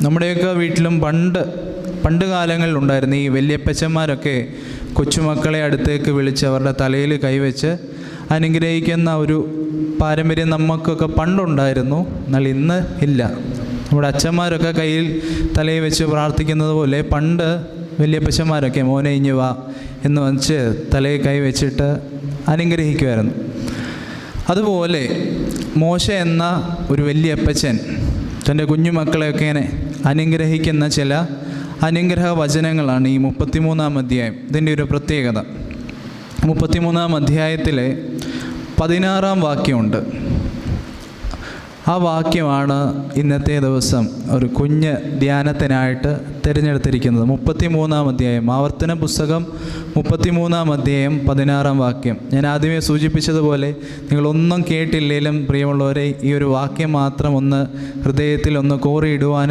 നമ്മുടെയൊക്കെ വീട്ടിലും പണ്ട് കാലങ്ങളിലുണ്ടായിരുന്നു ഈ വല്യപ്പച്ചന്മാരൊക്കെ കൊച്ചുമക്കളെ അടുത്തേക്ക് വിളിച്ച് അവരുടെ തലയിൽ കൈവച്ച് അനുഗ്രഹിക്കുന്ന ഒരു പാരമ്പര്യം നമുക്കൊക്കെ പണ്ടുണ്ടായിരുന്നു. എന്നാൽ ഇന്ന് ഇല്ല. നമ്മുടെ അച്ഛന്മാരൊക്കെ തലയിൽ വെച്ച് പ്രാർത്ഥിക്കുന്നത് പോലെ പണ്ട് വല്യപ്പച്ചന്മാരൊക്കെ മോനെ ഇഞ്ഞു വാ എന്ന് വെച്ച് തലയിൽ കൈ വെച്ചിട്ട് അനുഗ്രഹിക്കുമായിരുന്നു. അതുപോലെ മോശ എന്ന ഒരു വല്യപ്പച്ചൻ തൻ്റെ കുഞ്ഞുമക്കളെയൊക്കെ അനുഗ്രഹിക്കുന്ന ചില അനുഗ്രഹ വചനങ്ങളാണ് ഈ 33-ാം അധ്യായം. ഇതിൻ്റെ ഒരു പ്രത്യേകത, 33-ാം അധ്യായത്തിലെ 16-ാം വാക്യമുണ്ട്. ആ വാക്യമാണ് ഇന്നത്തെ ദിവസം ഒരു കുഞ്ഞ് ധ്യാനത്തിനായിട്ട് തിരഞ്ഞെടുത്തിരിക്കുന്നത്. 33-ാം അധ്യായം, ആവർത്തന പുസ്തകം 33-ാം അധ്യായം 16-ാം വാക്യം. ഞാൻ ആദ്യമേ സൂചിപ്പിച്ചതുപോലെ നിങ്ങളൊന്നും കേട്ടില്ലെങ്കിലും പ്രിയമുള്ളവരെ, ഈ ഒരു വാക്യം മാത്രം ഒന്ന് ഹൃദയത്തിൽ ഒന്ന് കോറിയിടുവാൻ